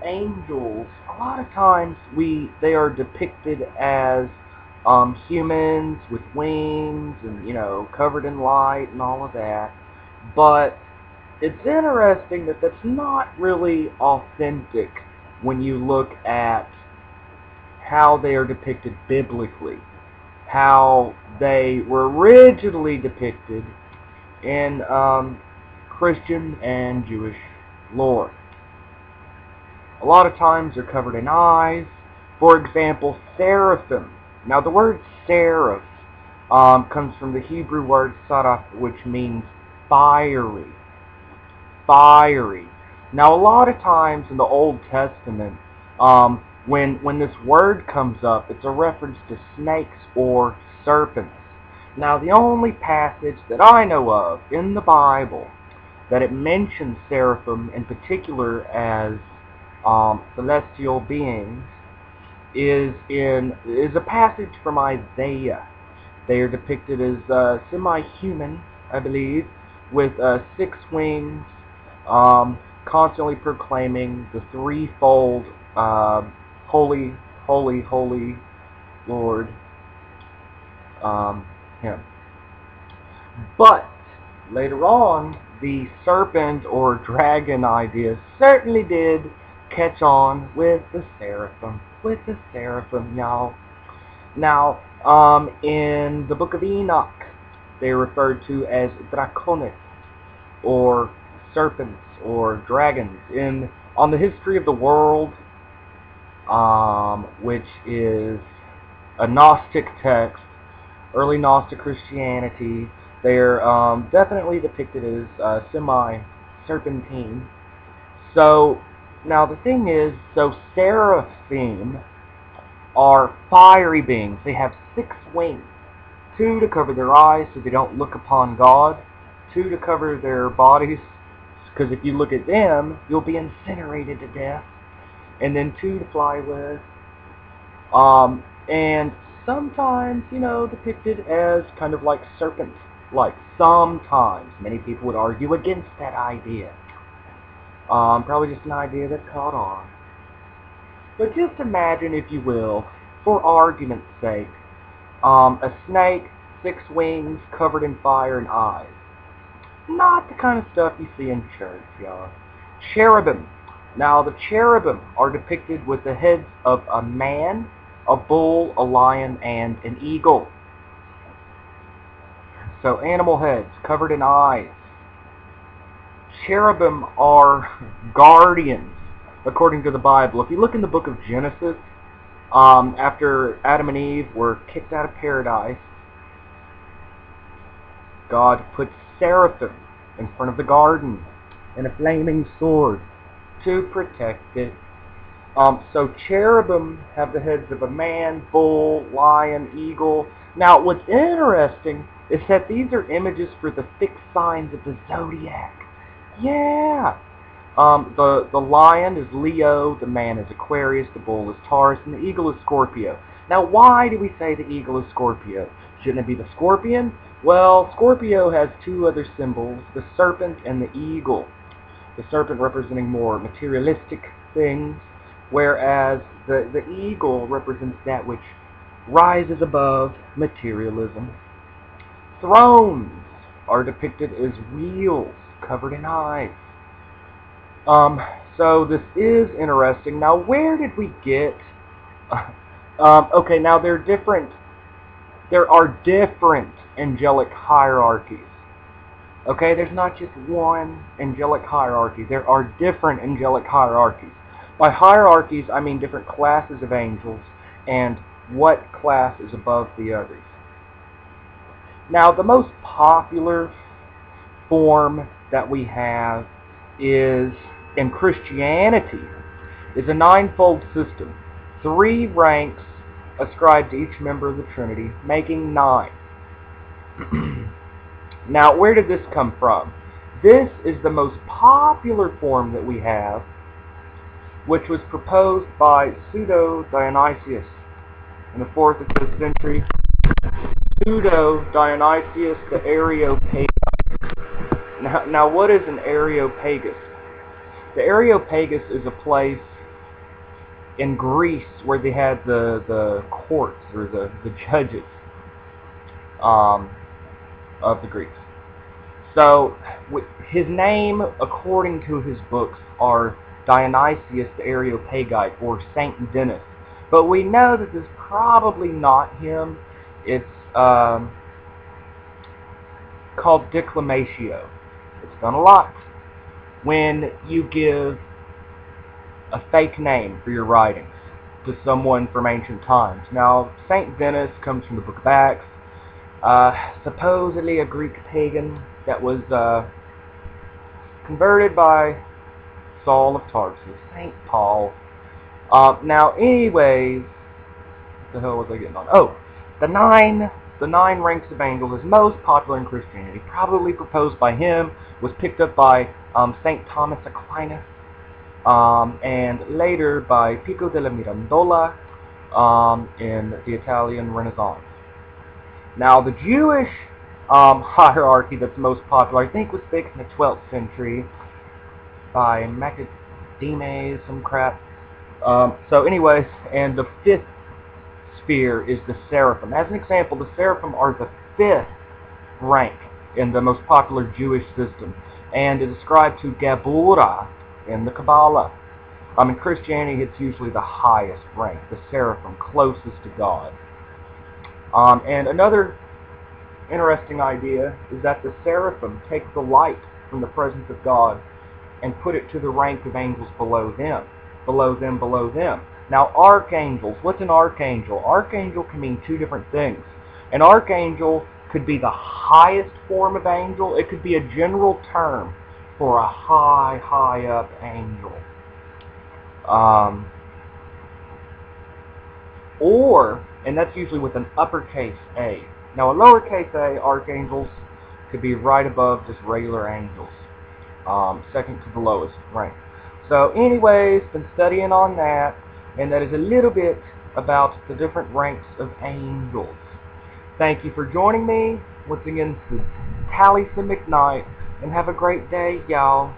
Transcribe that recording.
Angels, a lot of times they are depicted as humans with wings and covered in light and all of that. But it's interesting that that's not really authentic when you look at how they are depicted biblically, how they were originally depicted in Christian and Jewish lore. A lot of times they're covered in eyes. For example, seraphim. Now the word seraph comes from the Hebrew word saraf, which means fiery. Fiery. Now a lot of times in the Old Testament, when this word comes up, it's a reference to snakes or serpents. Now the only passage that I know of in the Bible that it mentions seraphim in particular as celestial beings is a passage from Isaiah. They are depicted as semi-human, I believe, with 6 wings, constantly proclaiming the threefold holy, holy, holy Lord, Him. But later on, the serpent or dragon idea certainly did catch on with the seraphim. Y'all. Now, in the book of Enoch, they're referred to as draconis, or serpents, or dragons. On the history of the world, which is a Gnostic text, early Gnostic Christianity, they're definitely depicted as semi-serpentine. So, now the thing is, so seraphim are fiery beings. They have 6 wings. 2 to cover their eyes so they don't look upon God. 2 to cover their bodies, because if you look at them, you'll be incinerated to death. And then 2 to fly with. And sometimes, depicted as kind of like serpent-like. Sometimes. Many people would argue against that idea. Probably just an idea that caught on. But just imagine, if you will, for argument's sake, a snake, 6 wings, covered in fire and eyes. Not the kind of stuff you see in church, y'all. Cherubim. Now, the cherubim are depicted with the heads of a man, a bull, a lion, and an eagle. So, animal heads, covered in eyes. Cherubim are guardians, according to the Bible. If you look in the book of Genesis, after Adam and Eve were kicked out of paradise, God put seraphim in front of the garden and a flaming sword to protect it. So cherubim have the heads of a man, bull, lion, eagle. Now, what's interesting is that these are images for the fixed signs of the zodiac. Yeah. The lion is Leo, the man is Aquarius, the bull is Taurus, and the eagle is Scorpio. Now, why do we say the eagle is Scorpio? Shouldn't it be the scorpion? Well, Scorpio has 2 other symbols, the serpent and the eagle. The serpent representing more materialistic things, whereas the eagle represents that which rises above materialism. Thrones are depicted as wheels covered in eyes. So this is interesting. Now, where did we get... okay, now there are different angelic hierarchies. Okay, there's not just one angelic hierarchy. There are different angelic hierarchies. By hierarchies, I mean different classes of angels and what class is above the others. Now, the most popular form that we have is, in Christianity, is a 9-fold system. 3 ranks ascribed to each member of the Trinity, making 9. Now, where did this come from? This is the most popular form that we have, which was proposed by Pseudo-Dionysius in the 4th or 5th century. Pseudo-Dionysius the Areopagus. Now, what is an Areopagus? The Areopagus is a place in Greece where they had the courts, or the judges of the Greeks. So his name, according to his books, are Dionysius the Areopagite, or Saint Denis. But we know that this is probably not him. It's called declamatio. It's done a lot. When you give a fake name for your writings to someone from ancient times. Now, Saint Denis comes from the Book of Acts, supposedly a Greek pagan that was converted by Saul of Tarsus, Saint Paul. Now, anyways, what the hell was I getting on? Oh, the nine ranks of angels is most popular in Christianity. Probably proposed by him, was picked up by Saint Thomas Aquinas, and later by Pico della Mirandola in the Italian Renaissance. Now, the Jewish hierarchy that's most popular, I think, was fixed in the 12th century by McInnis, some crap. So anyways, and the fifth sphere is the seraphim. As an example, the seraphim are the fifth rank in the most popular Jewish system, and is ascribed to Gabura in the Kabbalah. In Christianity, it's usually the highest rank, the seraphim, closest to God. And another interesting idea is that the seraphim take the light from the presence of God and put it to the rank of angels below them, below them, below them. Now, archangels, what's an archangel? Archangel can mean two different things. An archangel could be the highest form of angel. It could be a general term for a high up angel. And that's usually with an uppercase A. Now, a lowercase a, archangels, could be right above just regular angels, second to the lowest rank. So anyways, been studying on that, and that is a little bit about the different ranks of angels. Thank you for joining me. Once again, this is Taliesin McKnight, and have a great day, y'all.